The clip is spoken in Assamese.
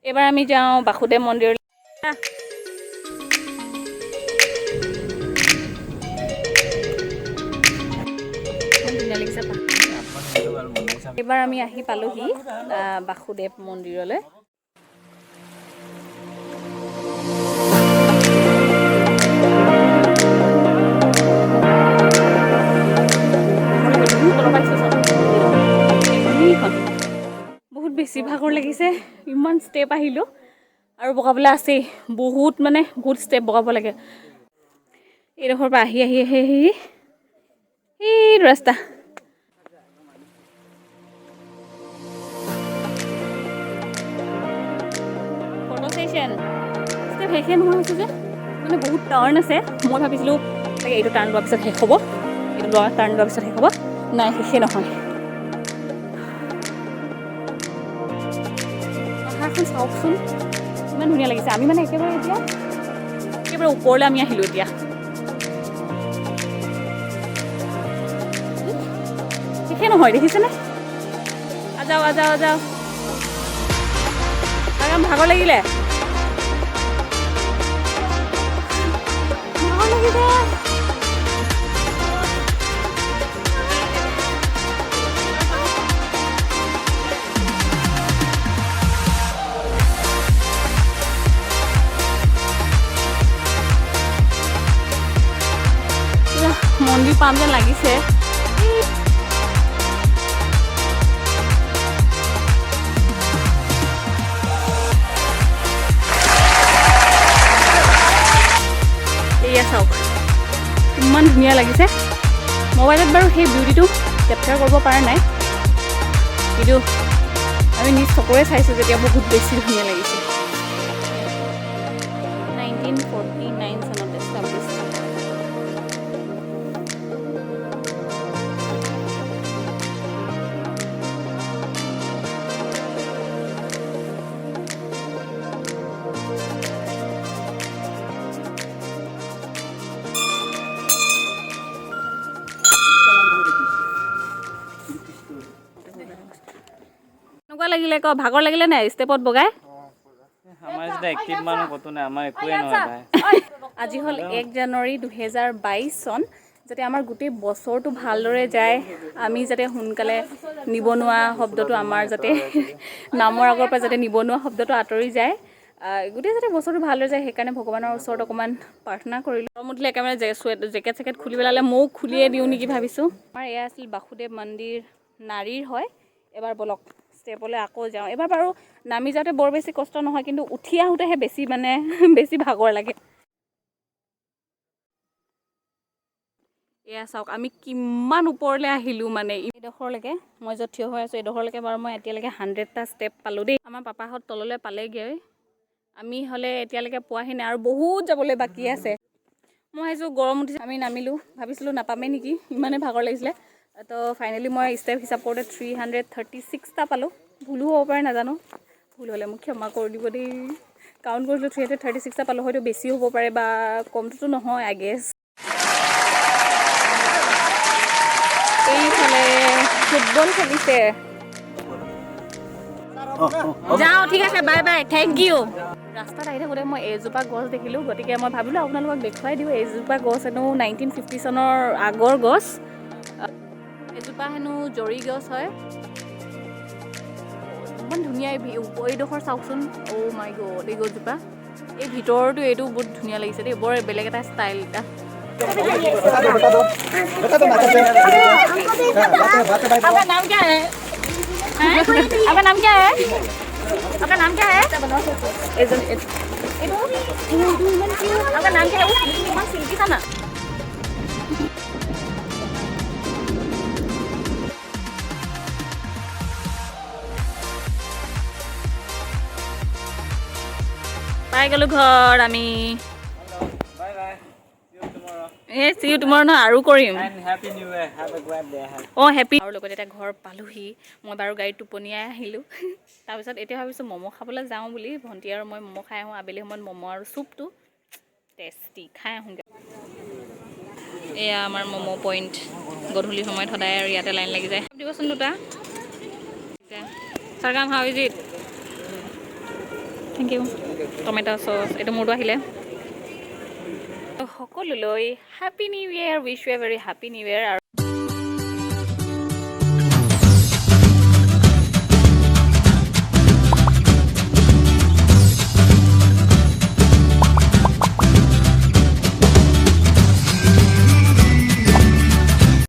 এবাৰ আমি যাওঁ বাসুদেৱ মন্দিৰ। এবাৰ আমি আহি পালোহি বাসুদেৱ মন্দিৰলৈ। বহুত বেছি ভাগৰ লাগিছে, ইমান ষ্টেপ আহিলোঁ আৰু বগাবলৈ আছেই বহুত, মানে বহুত ষ্টেপ বগাব লাগে। এইডোখৰ পৰা আহি আহি আহি আহি এই ৰাস্তা ফটো ষ্টেচন ষ্টেপ শেষে নোহোৱা হৈছে যে, মানে বহুত টাৰ্ণ আছে। মই ভাবিছিলোঁ চাগে এইটো টাৰ্ণ লোৱাৰ পিছত শেষ হ'ব, এইটো টাৰ্ণ লোৱাৰ পিছত শেষ হ'ব, নাই শেষে নহয়। পাহাৰখন চাওকচোন ইমান ধুনীয়া লাগিছে। আমি মানে একেবাৰে ওপৰলৈ আমি আহিলোঁ এতিয়া। শেষে নহয়, দেখিছেনে? আজাও আজাও আজাও, ভাগৰ লাগিলে, ভাগৰ লাগিছে। মন্দিৰ পাম যেন লাগিছে। এয়া চাওক ইমান ধুনীয়া লাগিছে। মোবাইলত বাৰু সেই বিউটিটো কেপচাৰ কৰিব পৰা নাই, কিন্তু আমি নিজ চকুৰে চাইছোঁ যেতিয়া বহুত বেছি ধুনীয়া লাগিছে। 1949 চনত এষ্টাব্লিছ। কেনেকুৱা লাগিলে ক? ভাগৰ লাগিলে নাই ষ্টেপত বগাই? আজি হ'ল 1 জানুৱাৰী 2022 চন। যাতে আমাৰ গোটেই বছৰটো ভালদৰে যায়, আমি যাতে সোনকালে নিবনুৱা শব্দটো আমাৰ যাতে নামৰ আগৰ পৰা যাতে নিবনুৱা শব্দটো আঁতৰি যায়, গোটেই যাতে বছৰটো ভালদৰে যায়, সেইকাৰণে ভগৱানৰ ওচৰত অকণমান প্ৰাৰ্থনা কৰিলোঁ। গৰম উঠিলে একেবাৰে জেকেট চেকেট খুলি পেলালে ময়ো খুলিয়ে দিওঁ নেকি ভাবিছোঁ। আমাৰ এয়া আছিল বাসুদেৱ মন্দিৰ, নাৰীৰ হয়। এবাৰ বলক ষ্টেপলৈ আকৌ যাওঁ। এবাৰ বাৰু নামি যাওঁতে বৰ বেছি কষ্ট নহয়, কিন্তু উঠি আহোঁতেহে বেছি ভাগৰ লাগে। এয়া চাওক আমি কিমান ওপৰলৈ আহিলোঁ, মানে এইডোখৰলৈকে মই য'ত থিয় হৈ আছোঁ, এইডোখৰলৈকে বাৰু মই এতিয়ালৈকে 100টা ষ্টেপ পালোঁ দেই। আমাৰ পাপাহঁত তললৈ পালেগৈ, আমি হ'লে এতিয়ালৈকে পোৱাহি নাই আৰু বহুত যাবলৈ বাকী আছে। মই ভাবিছোঁ গৰম উঠিছে, আমি নামিলোঁ, ভাবিছিলোঁ নাপামেই নেকি, ইমানেই ভাগৰ লাগিছিলে। তো ফাইনেলি মই ষ্টেপ হিচাপ কৰোঁতে 336টা পালোঁ। ভুলো হ'ব পাৰে নাজানো, ভুল হ'লে মোক ক্ষমা কৰি দিব দেই। কাউণ্ট কৰিছিলোঁ 336টা পালোঁ, হয়তো বেছিও হ'ব পাৰে বা কমটোতো নহয় আই গেছ। এইফালে ফুটবল খেলিছে। যাওঁ, ঠিক আছে, বাই বাই, থেংক ইউ। ৰাস্তাত আহি থাকোঁতে মই এজোপা গছ দেখিলোঁ, গতিকে মই ভাবিলোঁ আপোনালোকক দেখুৱাই দিওঁ। এইজোপা গছ হেনো 1950 চনৰ আগৰ গছ। এজোপা হেনো জৰি গছ হয়। ইমান ধুনীয়া এইডোখৰ চাওকচোন। অ' মাই গড, এই গছজোপা, এই ভিতৰতো এইটো বহুত ধুনীয়া লাগিছে দেই, বৰ বেলেগ এটা ষ্টাইল এটা। आपका नाम क्या है? आपका नाम क्या है? आपका नाम क्या है? आपका नाम क्या है? सिल्की था ना? পাই গ'লো ঘৰ আমি। See you tomorrow ন, আৰু কৰিম। অঁ হেপী। আৰু লগতে এতিয়া ঘৰ পালোহি। মই বাৰু গাড়ীত টোপনিয়াই আহিলোঁ। তাৰপিছত এতিয়া ভাবিছোঁ ম'ম' খাবলৈ যাওঁ বুলি। ভণ্টি আৰু মই ম'ম' খাই আহোঁ। আবেলি সময়ত ম'ম' আৰু চুপটো টেষ্টি, খাই আহোঁগৈ। এয়া আমাৰ ম'ম' পইণ্ট। গধূলি সময়ত সদায় আৰু ইয়াতে লাইন লাগি যায়। দিবচোন দুটা। চাৰগাম how is it? Thank you tomato sauce এইটো মোৰটো আহিলে সকলোলৈ happy new year wish you a very happy new year